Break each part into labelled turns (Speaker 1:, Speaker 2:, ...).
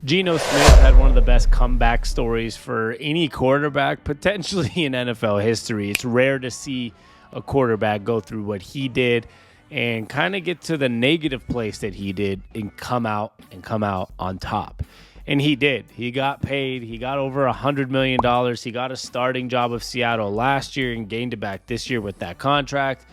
Speaker 1: Geno Smith had one of the best comeback stories for any quarterback, potentially in NFL history. It's rare to see a quarterback go through what he did and kind of get to the negative place that he did and come out on top. And he did. He got paid. He got over $100 million. He got a starting job with Seattle last year and gained it back this year with that contract.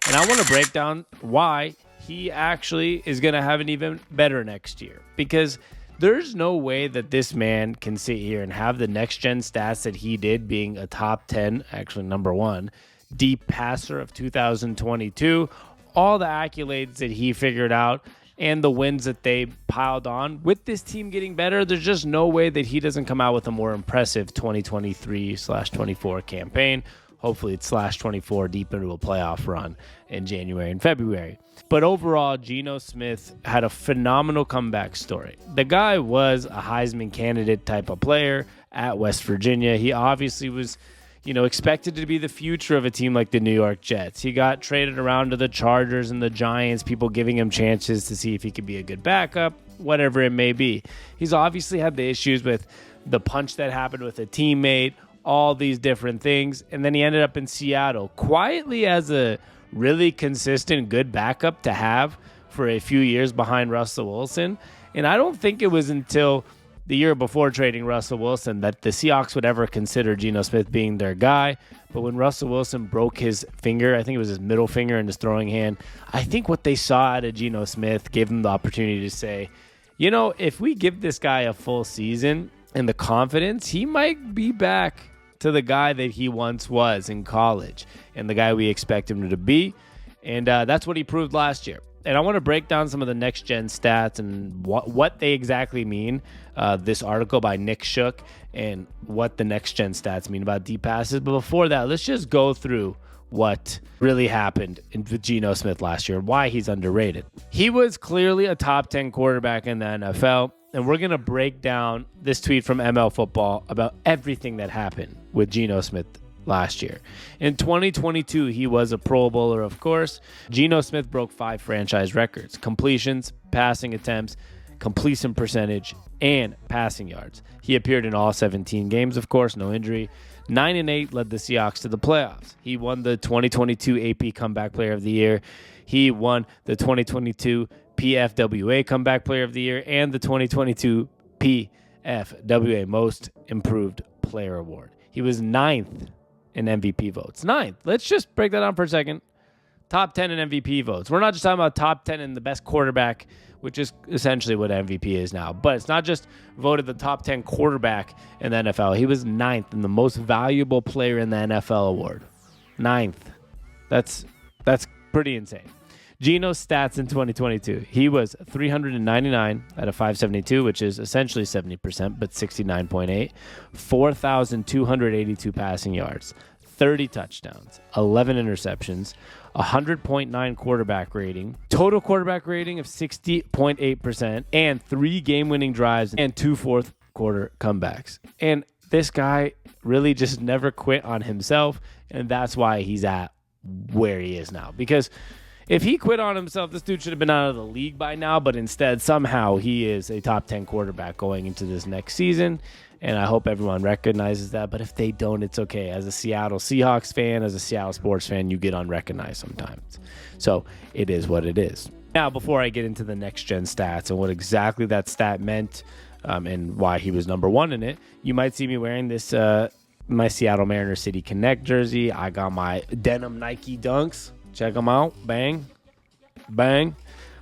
Speaker 1: And I want to break down why he actually is going to have an even better next year, because there's no way that this man can sit here and have the next-gen stats that he did, being a top 10, actually number 1, deep passer of 2022, all the accolades that he figured out, and the wins that they piled on. With this team getting better, there's just no way that he doesn't come out with a more impressive 2023/24 campaign. Hopefully it's /24 deep into a playoff run in January and February. But overall, Geno Smith had a phenomenal comeback story. The guy was a Heisman candidate type of player at West Virginia. He obviously was, expected to be the future of a team like the New York Jets. He got traded around to the Chargers and the Giants, people giving him chances to see if he could be a good backup, whatever it may be. He's obviously had the issues with the punch that happened with a teammate, all these different things, and then he ended up in Seattle quietly as a really consistent, good backup to have for a few years behind Russell Wilson. And I don't think it was until the year before trading Russell Wilson that the Seahawks would ever consider Geno Smith being their guy. But when Russell Wilson broke his finger, I think it was his middle finger in his throwing hand, I think what they saw out of Geno Smith gave him the opportunity to say, if we give this guy a full season and the confidence, he might be back to the guy that he once was in college and the guy we expect him to be. And that's what he proved last year. And I want to break down some of the next-gen stats and what they exactly mean, this article by Nick Shook, and what the next-gen stats mean about deep passes. But before that, let's just go through what really happened with Geno Smith last year and why he's underrated. He was clearly a top 10 quarterback in the NFL, and we're going to break down this tweet from ML Football about everything that happened with Geno Smith last year. In 2022, he was a Pro Bowler, of course. Geno Smith broke 5 franchise records: completions, passing attempts, completion percentage, and passing yards. He appeared in all 17 games, of course, no injury. 9-8 led the Seahawks to the playoffs. He won the 2022 AP Comeback Player of the Year. He won the 2022 PFWA Comeback Player of the Year and the 2022 PFWA Most Improved Player Award. He was 9th in MVP votes. 9th. Let's just break that down for a second. Top 10 in MVP votes. We're not just talking about top 10 in the best quarterback, which is essentially what MVP is now. But it's not just voted the top 10 quarterback in the NFL. He was 9th in the most valuable player in the NFL award. 9th. That's pretty insane. Geno's stats in 2022. He was 399 out of 572, which is essentially 70%, but 69.8. 4,282 passing yards, 30 touchdowns, 11 interceptions, 100.9 quarterback rating, total quarterback rating of 60.8%, and 3 game-winning drives and 2 fourth-quarter comebacks. And this guy really just never quit on himself, and that's why he's at where he is now. Because if he quit on himself, this dude should have been out of the league by now, but instead, somehow, he is a top 10 quarterback going into this next season, and I hope everyone recognizes that. But if they don't, it's okay. As a Seattle Seahawks fan, as a Seattle sports fan, you get unrecognized sometimes. So it is what it is. Now, before I get into the next-gen stats and what exactly that stat meant and why he was number 1 in it, you might see me wearing this my Seattle Mariners City Connect jersey. I got my denim Nike Dunks. Check them out. Bang. Bang.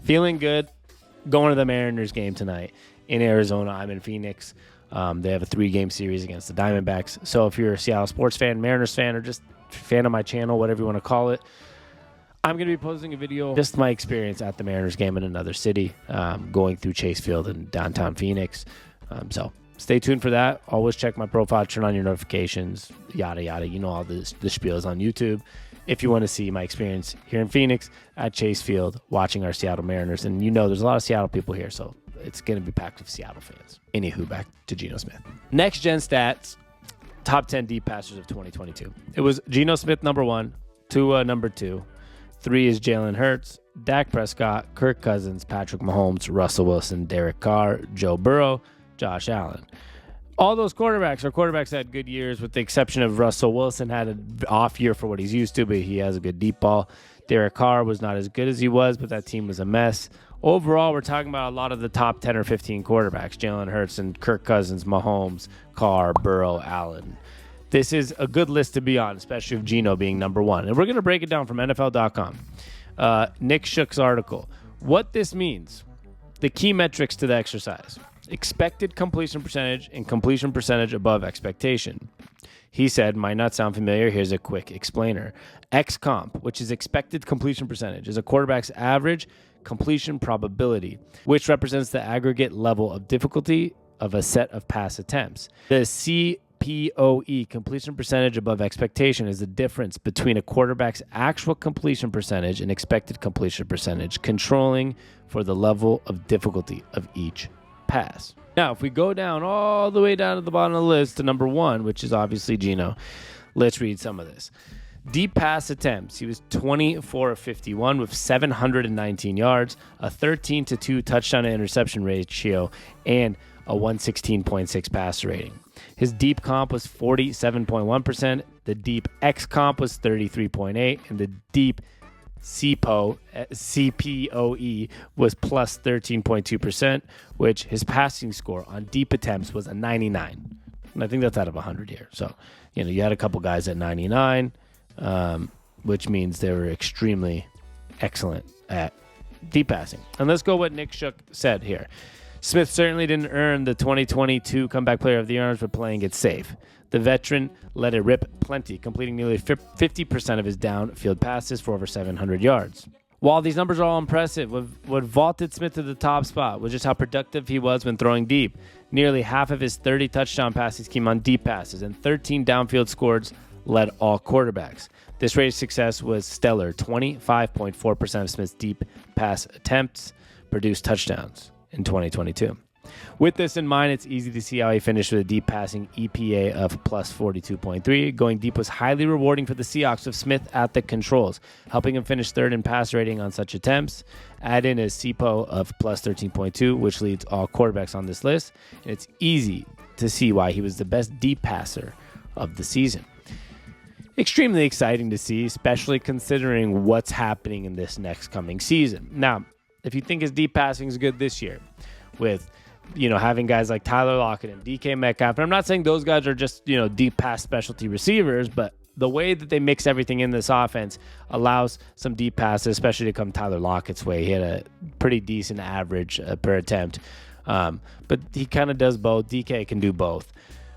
Speaker 1: Feeling good. Going to the Mariners game tonight in Arizona. I'm in Phoenix. They have a 3-game series against the Diamondbacks. So if you're a Seattle sports fan, Mariners fan, or just fan of my channel, whatever you want to call it, I'm going to be posting a video, just my experience at the Mariners game in another city, going through Chase Field in downtown Phoenix. So stay tuned for that. Always check my profile, turn on your notifications, yada, yada. You know all the spiels on YouTube. If you want to see my experience here in Phoenix at Chase Field watching our Seattle Mariners. And there's a lot of Seattle people here, so it's going to be packed with Seattle fans. Anywho, back to Geno Smith. Next gen stats, top 10 deep passers of 2022. It was Geno Smith number 1, Tua number 2, 3 is Jalen Hurts, Dak Prescott, Kirk Cousins, Patrick Mahomes, Russell Wilson, Derek Carr, Joe Burrow, Josh Allen. All those quarterbacks are quarterbacks that had good years, with the exception of Russell Wilson. Had an off year for what he's used to, but he has a good deep ball. Derek Carr was not as good as he was, but that team was a mess. Overall, we're talking about a lot of the top 10 or 15 quarterbacks: Jalen Hurts and Kirk Cousins, Mahomes, Carr, Burrow, Allen. This is a good list to be on, especially with Geno being number one. And we're going to break it down from NFL.com. Nick Shook's article. What this means, the key metrics to the exercise: expected completion percentage and completion percentage above expectation. He said, might not sound familiar. Here's a quick explainer. X-comp, which is expected completion percentage, is a quarterback's average completion probability, which represents the aggregate level of difficulty of a set of pass attempts. The CPOE, completion percentage above expectation, is the difference between a quarterback's actual completion percentage and expected completion percentage, controlling for the level of difficulty of each pass. Now, if we go down all the way down to the bottom of the list to number one, which is obviously Geno, let's read some of this. Deep pass attempts. He was 24 of 51 with 719 yards, a 13-2 touchdown to interception ratio, and a 116.6 passer rating. His deep comp was 47.1%. The deep X comp was 33.8%, and the deep CPOE was plus 13.2%, which his passing score on deep attempts was a 99. And I think that's out of 100 here. So, you had a couple guys at 99, which means they were extremely excellent at deep passing. And let's go what Nick Shook said here. Smith certainly didn't earn the 2022 Comeback Player of the Year for playing it safe. The veteran let it rip plenty, completing nearly 50% of his downfield passes for over 700 yards. While these numbers are all impressive, what vaulted Smith to the top spot was just how productive he was when throwing deep. Nearly half of his 30 touchdown passes came on deep passes, and 13 downfield scores led all quarterbacks. This rate of success was stellar. 25.4% of Smith's deep pass attempts produced touchdowns in 2022. With this in mind, it's easy to see how he finished with a deep passing EPA of plus 42.3. Going deep was highly rewarding for the Seahawks, with Smith at the controls, helping him finish third in pass rating on such attempts. Add in his CPO of plus 13.2, which leads all quarterbacks on this list. And it's easy to see why he was the best deep passer of the season. Extremely exciting to see, especially considering what's happening in this next coming season. Now, if you think his deep passing is good this year, with having guys like Tyler Lockett and DK Metcalf, and I'm not saying those guys are just deep pass specialty receivers, but the way that they mix everything in this offense allows some deep passes, especially to come Tyler Lockett's way. He had a pretty decent average per attempt, but he kind of does both. DK can do both.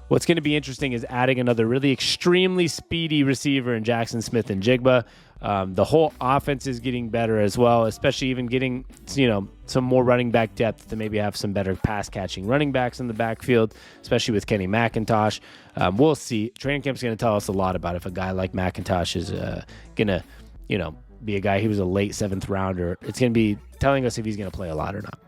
Speaker 1: What's going to be interesting is adding another really extremely speedy receiver in Jackson Smith and Jigba. The whole offense is getting better as well, especially even getting some more running back depth to maybe have some better pass catching running backs in the backfield, especially with Kenny McIntosh. We'll see. Training camp's going to tell us a lot about if a guy like McIntosh is going to be a guy. He was a late 7th rounder. It's going to be telling us if he's going to play a lot or not.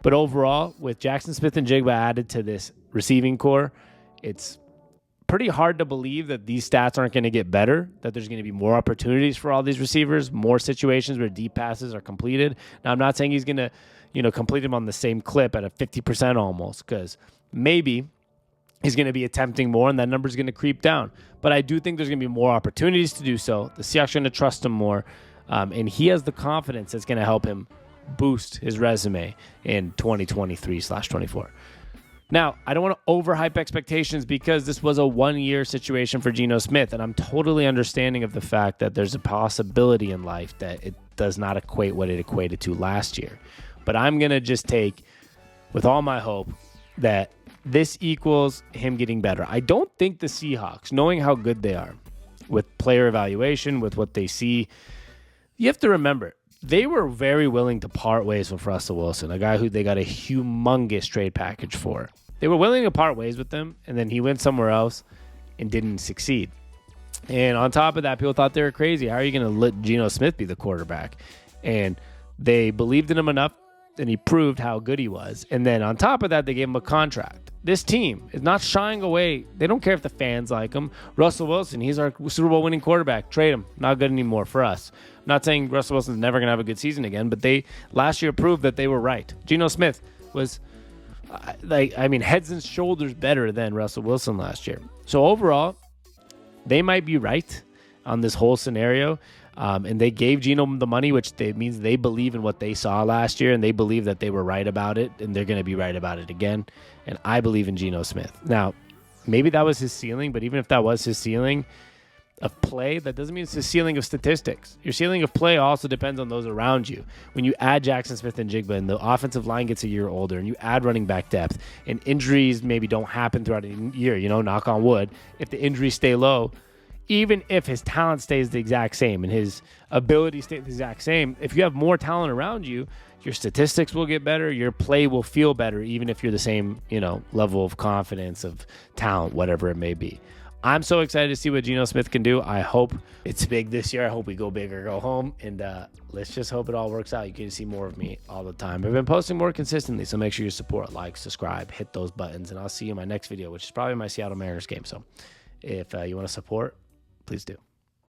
Speaker 1: But overall, with Jackson Smith and Jigba added to this receiving core, it's pretty hard to believe that these stats aren't going to get better, that there's going to be more opportunities for all these receivers, more situations where deep passes are completed. Now, I'm not saying he's going to, complete them on the same clip at a 50% almost, because maybe he's going to be attempting more and that number is going to creep down. But I do think there's going to be more opportunities to do so. The Seahawks are going to trust him more, and he has the confidence that's going to help him boost his resume in 2023/24. Now, I don't want to overhype expectations because this was a one-year situation for Geno Smith, and I'm totally understanding of the fact that there's a possibility in life that it does not equate what it equated to last year. But I'm going to just take, with all my hope, that this equals him getting better. I don't think the Seahawks, knowing how good they are with player evaluation, with what they see, you have to remember, they were very willing to part ways with Russell Wilson, a guy who they got a humongous trade package for. They were willing to part ways with him, and then he went somewhere else and didn't succeed. And on top of that, people thought they were crazy. How are you going to let Geno Smith be the quarterback? And they believed in him enough, and he proved how good he was. And then on top of that, they gave him a contract. This team is not shying away. They don't care if the fans like him. Russell Wilson, he's our Super Bowl winning quarterback. Trade him. Not good anymore for us. I'm not saying Russell Wilson's never going to have a good season again, but they last year proved that they were right. Geno Smith was heads and shoulders better than Russell Wilson last year. So overall, they might be right on this whole scenario. And they gave Geno the money, which means they believe in what they saw last year, and they believe that they were right about it, and they're going to be right about it again. And I believe in Geno Smith. Now, maybe that was his ceiling, but even if that was his ceiling of play, that doesn't mean it's the ceiling of statistics. Your ceiling of play also depends on those around you. When you add Jackson Smith and Jigba and the offensive line gets a year older and you add running back depth and injuries maybe don't happen throughout a year, knock on wood, if the injuries stay low, even if his talent stays the exact same and his ability stays the exact same, if you have more talent around you, your statistics will get better, your play will feel better, even if you're the same, level of confidence, of talent, whatever it may be. I'm so excited to see what Geno Smith can do. I hope it's big this year. I hope we go big or go home. And let's just hope it all works out. You can see more of me all the time. I've been posting more consistently, so make sure you support, like, subscribe, hit those buttons, and I'll see you in my next video, which is probably my Seattle Mariners game. So if you want to support, please do.